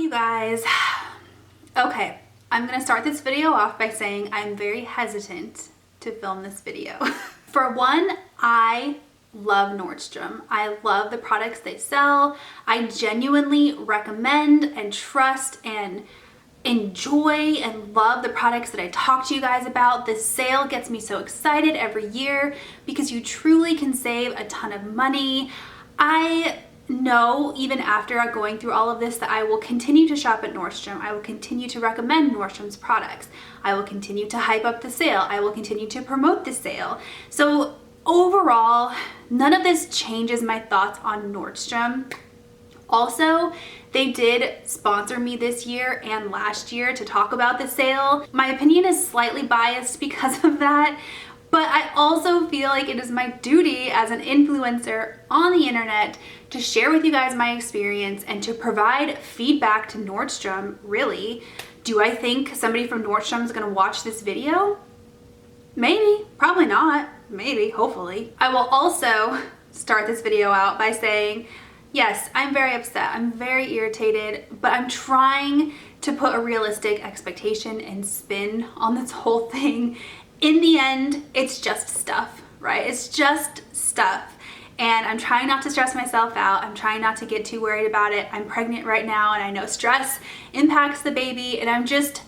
you guys. Okay, I'm gonna start this video off by saying I'm very hesitant to film this video. For one, I love Nordstrom. I love the products they sell. I genuinely recommend and trust and enjoy and love the products that I talk to you guys about. This sale gets me so excited every year because you truly can save a ton of money. I know even after going through all of this that I will continue to shop at Nordstrom. I will continue to recommend Nordstrom's products. I will continue to hype up the sale. I will continue to promote the sale. So overall, none of this changes my thoughts on Nordstrom. Also, they did sponsor me this year and last year to talk about the sale. My opinion is slightly biased because of that, but I also feel like it is my duty as an influencer on the internet to share with you guys my experience and to provide feedback to Nordstrom, really. Do I think somebody from Nordstrom is gonna watch this video? Maybe, probably not, maybe, hopefully. I will also start this video out by saying, yes, I'm very upset, I'm very irritated, but I'm trying to put a realistic expectation and spin on this whole thing. In the end, it's just stuff, right? It's just stuff. And I'm trying not to stress myself out. I'm trying not to get too worried about it. I'm pregnant right now and I know stress impacts the baby, and I'm just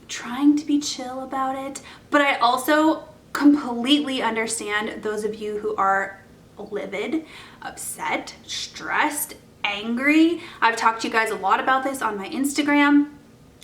trying to be chill about it. But I also completely understand those of you who are livid, upset, stressed, angry. I've talked to you guys a lot about this on my Instagram.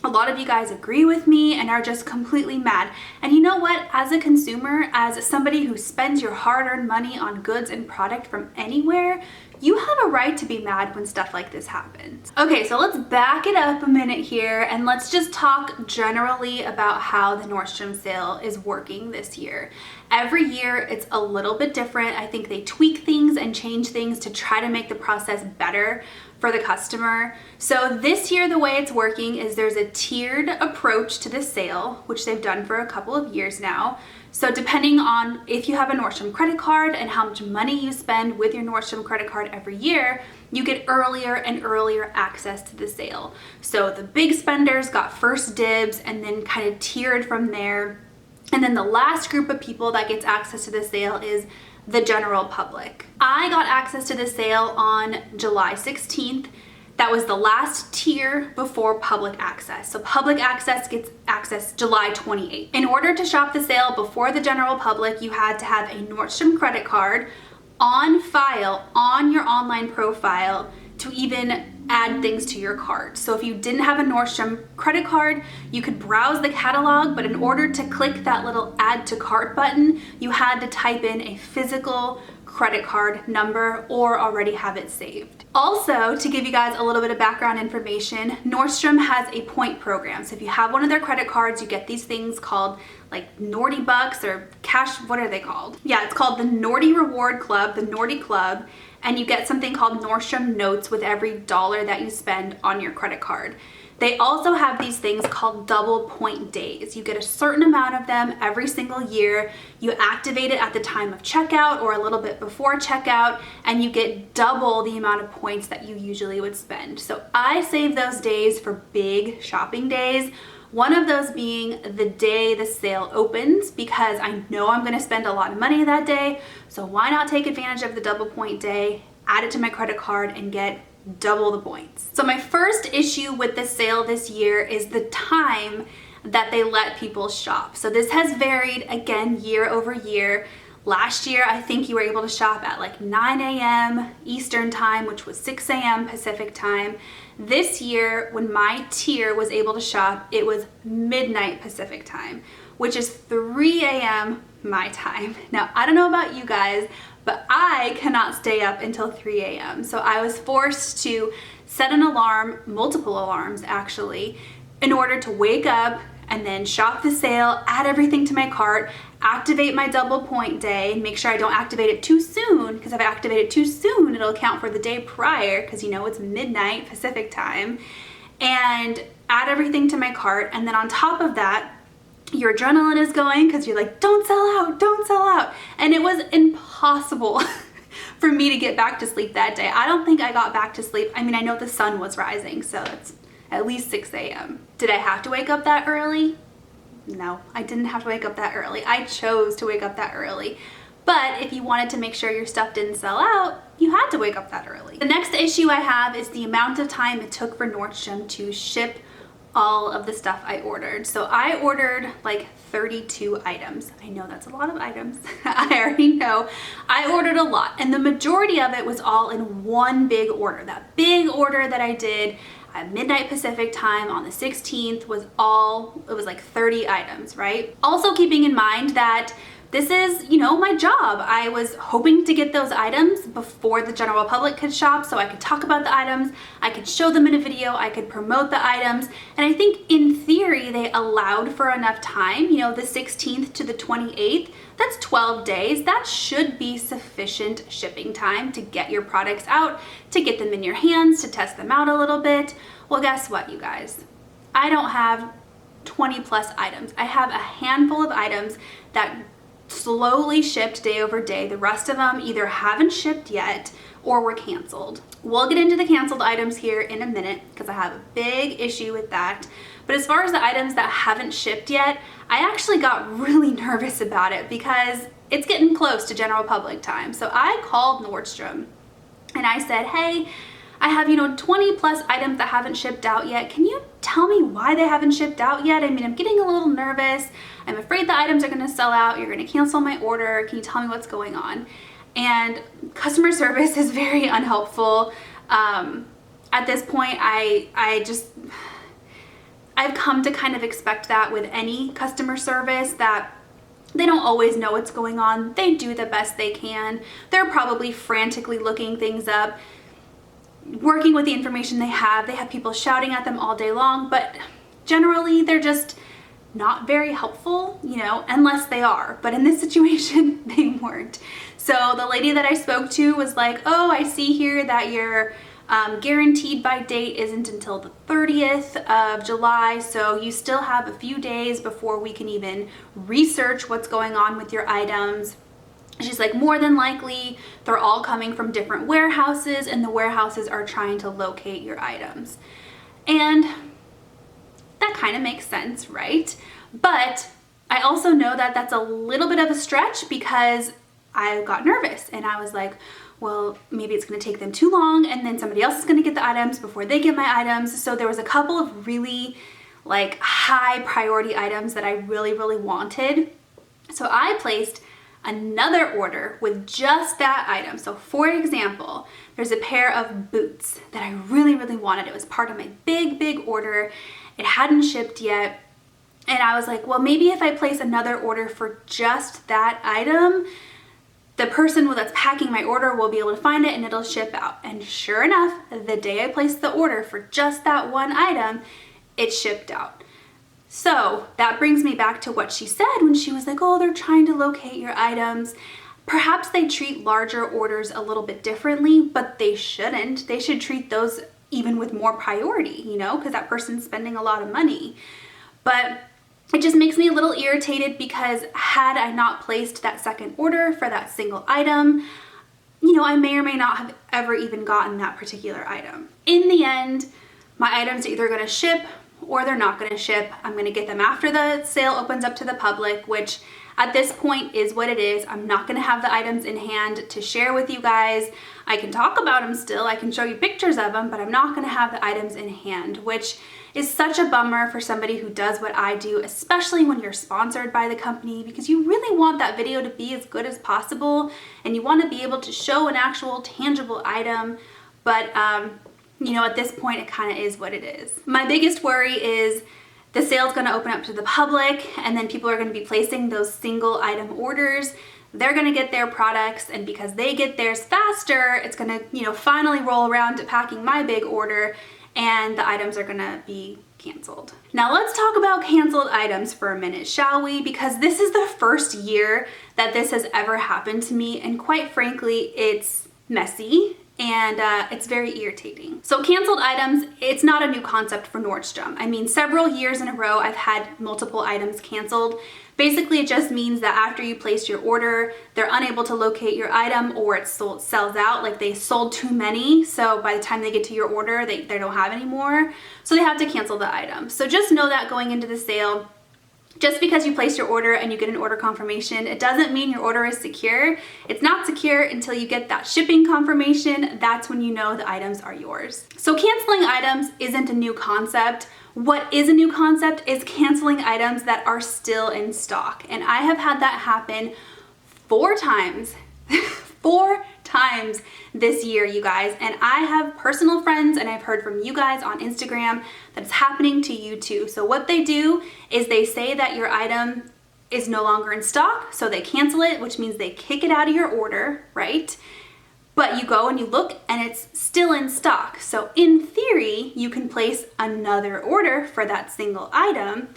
A lot of you guys agree with me and are just completely mad. And you know what? As a consumer, as somebody who spends your hard-earned money on goods and product from anywhere, you have a right to be mad when stuff like this happens. Okay, so let's back it up a minute here and let's just talk generally about how the Nordstrom sale is working this year. Every year it's a little bit different. I think they tweak things and change things to try to make the process better for the customer. So this year the way it's working is there's a tiered approach to the sale, which they've done for a couple of years now. So depending on if you have a Nordstrom credit card and how much money you spend with your Nordstrom credit card every year, you get earlier and earlier access to the sale. So the big spenders got first dibs and then kind of tiered from there. And then the last group of people that gets access to the sale is the general public. I got access to the sale on July 16th. That was the last tier before public access. So public access gets access July 28th. In order to shop the sale before the general public, you had to have a Nordstrom credit card on file on your online profile to even add things to your cart. So if you didn't have a Nordstrom credit card, you could browse the catalog, but in order to click that little add to cart button, you had to type in a physical credit card number or already have it saved. Also, to give you guys a little bit of background information, Nordstrom has a point program. So if you have one of their credit cards, you get these things called like Nordy bucks or cash, what are they called? Yeah, it's called the Nordy Reward Club, the Nordy Club, and you get something called Nordstrom notes with every dollar that you spend on your credit card. They also have these things called double point days. You get a certain amount of them every single year. You activate it at the time of checkout or a little bit before checkout, and you get double the amount of points that you usually would spend. So I save those days for big shopping days. One of those being the day the sale opens, because I know I'm gonna spend a lot of money that day. So why not take advantage of the double point day, add it to my credit card, and get double the points. So my first issue with the sale this year is the time that they let people shop. So this has varied again year over year. Last year, I think you were able to shop at like 9 a.m. Eastern time, which was 6 a.m. Pacific time. This year, when my tier was able to shop, it was midnight Pacific time, which is 3 a.m. my time. Now, I don't know about you guys, but I cannot stay up until 3 a.m. So I was forced to set an alarm, multiple alarms actually, in order to wake up and then shop the sale, add everything to my cart, activate my double point day, make sure I don't activate it too soon, because if I activate it too soon, it'll count for the day prior, because you know it's midnight Pacific time, and add everything to my cart. And then on top of that, your adrenaline is going because you're like, don't sell out, don't sell out. And it was impossible for me to get back to sleep that day. I don't think I got back to sleep. I mean, I know the sun was rising, so at least 6 a.m. Did I have to wake up that early? No, I didn't have to wake up that early. I chose to wake up that early. But if you wanted to make sure your stuff didn't sell out, you had to wake up that early. The next issue I have is the amount of time it took for Nordstrom to ship all of the stuff I ordered. So I ordered like 32 items. I know that's a lot of items. I already know. I ordered a lot, and the majority of it was all in one big order. That big order that I did at midnight Pacific time on the 16th was it was like 30 items, right? Also keeping in mind that this is, you know, my job. I was hoping to get those items before the general public could shop so I could talk about the items, I could show them in a video, I could promote the items, and I think in theory they allowed for enough time, you know, the 16th to the 28th, that's 12 days. That should be sufficient shipping time to get your products out, to get them in your hands, to test them out a little bit. Well, guess what, you guys? I don't have 20 plus items. I have a handful of items that slowly shipped day over day. The rest of them either haven't shipped yet or were canceled. We'll get into the canceled items here in a minute because I have a big issue with that. But as far as the items that haven't shipped yet, I actually got really nervous about it because it's getting close to general public time. So I called Nordstrom and I said, hey, I have, 20 plus items that haven't shipped out yet. Can you tell me why they haven't shipped out yet? I mean, I'm getting a little nervous. I'm afraid the items are gonna sell out. You're gonna cancel my order. Can you tell me what's going on? And customer service is very unhelpful. At this point, I've come to kind of expect that with any customer service, that they don't always know what's going on. They do the best they can. They're probably frantically looking things up, working with the information they have. They have people shouting at them all day long, but generally they're just not very helpful, unless they are. But in this situation, they weren't. So the lady that I spoke to was like, oh, I see here that your guaranteed by date isn't until the 30th of July, so you still have a few days before we can even research what's going on with your items. She's like, more than likely, they're all coming from different warehouses, and the warehouses are trying to locate your items. And that kind of makes sense, right? But I also know that that's a little bit of a stretch because I got nervous and I was like, well, maybe it's going to take them too long, and then somebody else is going to get the items before they get my items. So there was a couple of really high priority items that I really, really wanted. So I placed another order with just that item. So for example, there's a pair of boots that I really, really wanted. It was part of my big, big order. It hadn't shipped yet. And I was like, well, maybe if I place another order for just that item, the person that's packing my order will be able to find it and it'll ship out. And sure enough, the day I placed the order for just that one item, it shipped out. So that brings me back to what she said when she was like, oh, they're trying to locate your items. Perhaps they treat larger orders a little bit differently, but they shouldn't. They should treat those even with more priority, because that person's spending a lot of money. But it just makes me a little irritated because had I not placed that second order for that single item, I may or may not have ever even gotten that particular item. In the end, my items are either going to ship or they're not going to ship. I'm going to get them after the sale opens up to the public, which at this point is what it is. I'm not going to have the items in hand to share with you guys. I can talk about them still. I can show you pictures of them, but I'm not going to have the items in hand, which is such a bummer for somebody who does what I do, especially when you're sponsored by the company, because you really want that video to be as good as possible and you want to be able to show an actual tangible item. But at this point, it kind of is what it is. My biggest worry is the sale's going to open up to the public, and then people are going to be placing those single item orders. They're going to get their products, and because they get theirs faster, it's going to, finally roll around to packing my big order, and the items are going to be canceled. Now let's talk about canceled items for a minute, shall we? Because this is the first year that this has ever happened to me, and quite frankly, it's messy. and it's very irritating. So canceled items, it's not a new concept for Nordstrom. I mean, several years in a row, I've had multiple items canceled. Basically, it just means that after you place your order, they're unable to locate your item, or it sells out, like they sold too many. So by the time they get to your order, they don't have any more. So they have to cancel the item. So just know that going into the sale, just because you place your order and you get an order confirmation, it doesn't mean your order is secure. It's not secure until you get that shipping confirmation. That's when you know the items are yours. So canceling items isn't a new concept. What is a new concept is canceling items that are still in stock. And I have had that happen 4 times. 4 times this year, you guys. And I have personal friends, and I've heard from you guys on Instagram that it's happening to you too. So what they do is they say that your item is no longer in stock, so they cancel it, which means they kick it out of your order, right? But you go and you look and it's still in stock. So in theory, you can place another order for that single item.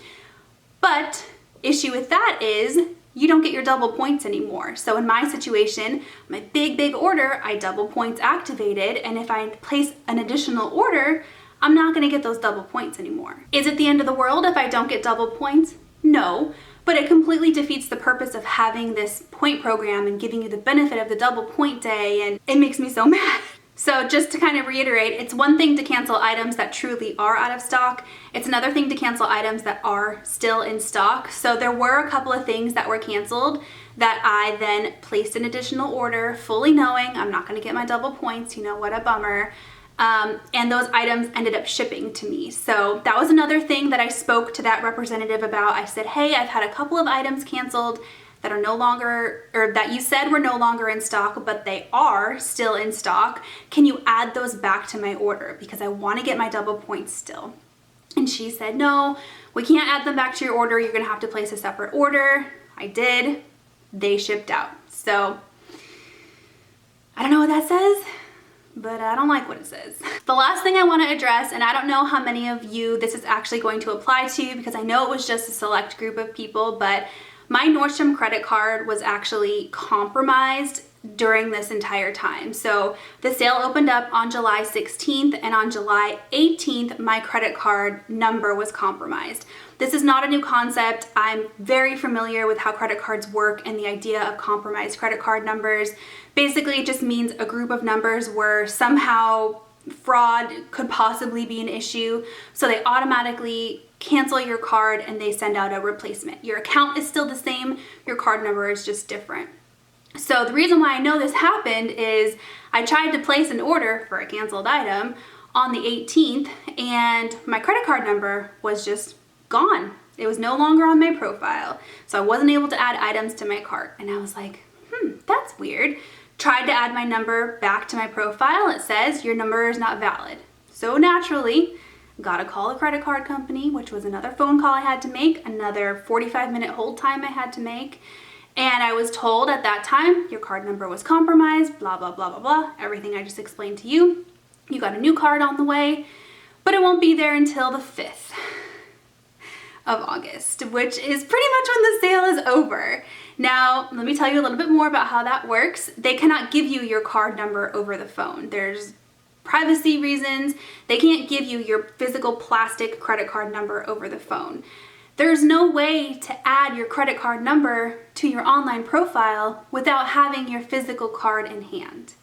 But issue with that is you don't get your double points anymore. So in my situation, my big order, I double points activated. And if I place an additional order, I'm not gonna get those double points anymore. Is it the end of the world if I don't get double points? No. But it completely defeats the purpose of having this point program and giving you the benefit of the double point day, and it makes me so mad. So just to kind of reiterate, it's one thing to cancel items that truly are out of stock. It's another thing to cancel items that are still in stock. So there were a couple of things that were canceled that I then placed an additional order, fully knowing I'm not gonna get my double points, you know, what a bummer. And those items ended up shipping to me. So that was another thing that I spoke to that representative about. I said, hey, I've had a couple of items canceled that are no longer, or that you said were no longer in stock, but they are still in stock. Can you add those back to my order? Because I want to get my double points still. And she said, no, we can't add them back to your order. You're going to have to place a separate order. I did. They shipped out. So I don't know what that says, but I don't like what it says. The last thing I want to address, and I don't know how many of you this is actually going to apply to, because I know it was just a select group of people, but my Nordstrom credit card was actually compromised during this entire time. So the sale opened up on July 16th, and on July 18th, my credit card number was compromised. This is not a new concept. I'm very familiar with how credit cards work and the idea of compromised credit card numbers. Basically, it just means a group of numbers where somehow fraud could possibly be an issue. So they automatically cancel your card and they send out a replacement. Your account is still the same, your card number is just different. So the reason why I know this happened is I tried to place an order for a canceled item on the 18th, and my credit card number was just gone. It was no longer on my profile. So I wasn't able to add items to my cart. And I was like, that's weird. Tried to add my number back to my profile. It says your number is not valid. So naturally, got to call the credit card company, which was another phone call I had to make, another 45-minute hold time I had to make. And I was told at that time, your card number was compromised, blah, blah, blah, blah, blah. Everything I just explained to you. You got a new card on the way, but it won't be there until the 5th of August, which is pretty much when the sale is over. Now, let me tell you a little bit more about how that works. They cannot give you your card number over the phone. There's privacy reasons. They can't give you your physical plastic credit card number over the phone. There's no way to add your credit card number to your online profile without having your physical card in hand.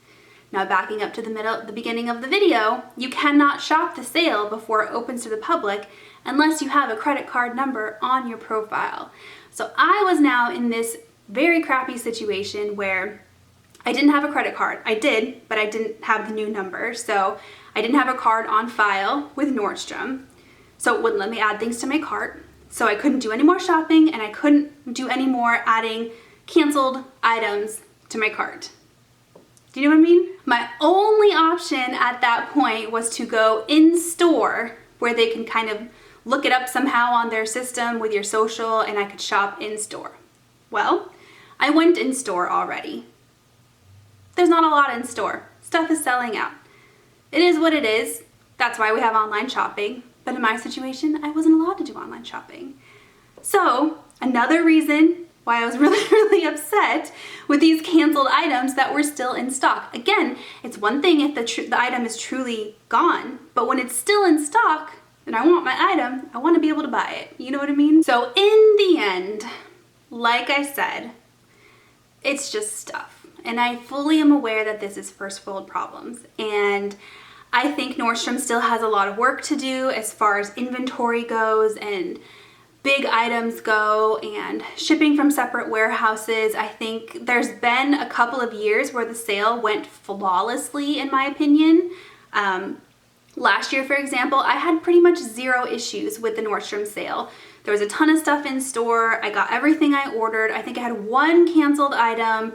Now, backing up to the beginning of the video, you cannot shop the sale before it opens to the public unless you have a credit card number on your profile. So I was now in this very crappy situation where I didn't have a credit card. I did, but I didn't have the new number. So I didn't have a card on file with Nordstrom. So it wouldn't let me add things to my cart. So I couldn't do any more shopping, and I couldn't do any more adding canceled items to my cart. Do you know what I mean? My only option at that point was to go in store, where they can kind of look it up somehow on their system with your social, and I could shop in store. Well, I went in store already. There's not a lot in store. Stuff is selling out. It is what it is. That's why we have online shopping. But in my situation, I wasn't allowed to do online shopping. So another reason why I was really, really upset with these canceled items that were still in stock. Again, it's one thing if the item is truly gone, but when it's still in stock and I want my item, I want to be able to buy it. You know what I mean? So in the end, like I said, it's just stuff. And I fully am aware that this is first world problems. And I think Nordstrom still has a lot of work to do as far as inventory goes and big items go and shipping from separate warehouses. I think there's been a couple of years where the sale went flawlessly, in my opinion. Last year, for example, I had pretty much zero issues with the Nordstrom sale. There was a ton of stuff in store. I got everything I ordered. I think I had one canceled item,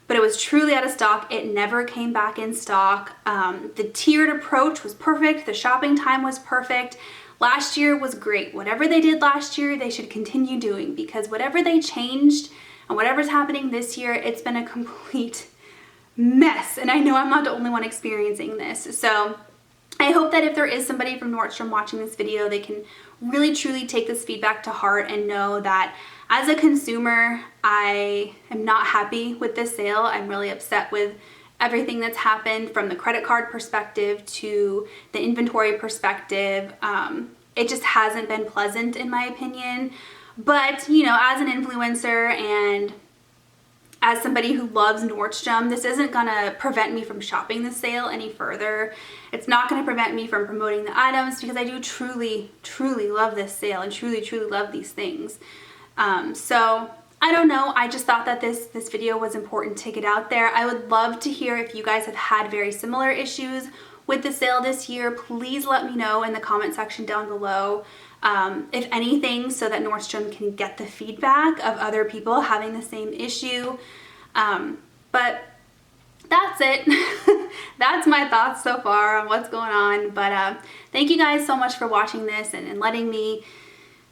but it was truly out of stock. It never came back in stock. The tiered approach was perfect. The shopping time was perfect. Last year was great. Whatever they did last year, they should continue doing, because whatever they changed and whatever's happening this year, it's been a complete mess. And I know I'm not the only one experiencing this. So I hope that if there is somebody from Nordstrom watching this video, they can really truly take this feedback to heart and know that as a consumer, I am not happy with this sale. I'm really upset with everything that's happened from the credit card perspective to the inventory perspective. It just hasn't been pleasant in my opinion. But, you know, as an influencer and as somebody who loves Nordstrom, this isn't gonna prevent me from shopping the sale any further. It's not gonna prevent me from promoting the items, because I do truly, truly love this sale and truly, truly love these things. So I don't know, I just thought that this video was important to get out there. I would love to hear if you guys have had very similar issues with the sale this year. Please let me know in the comment section down below, if anything, so that Nordstrom can get the feedback of other people having the same issue. But that's it. That's my thoughts so far on what's going on. But thank you guys so much for watching this and letting me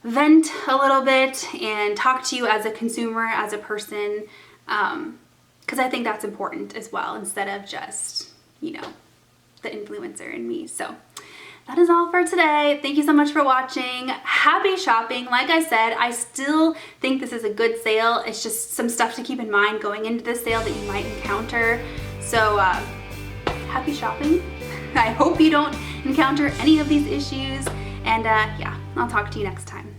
vent a little bit and talk to you as a consumer, as a person, because I think that's important as well, instead of just, you know, the influencer in me. So that is all for today. Thank you so much for watching. Happy shopping. Like I said, I still think this is a good sale. It's just some stuff to keep in mind going into this sale that you might encounter. So happy shopping. I hope you don't encounter any of these issues. And yeah, I'll talk to you next time.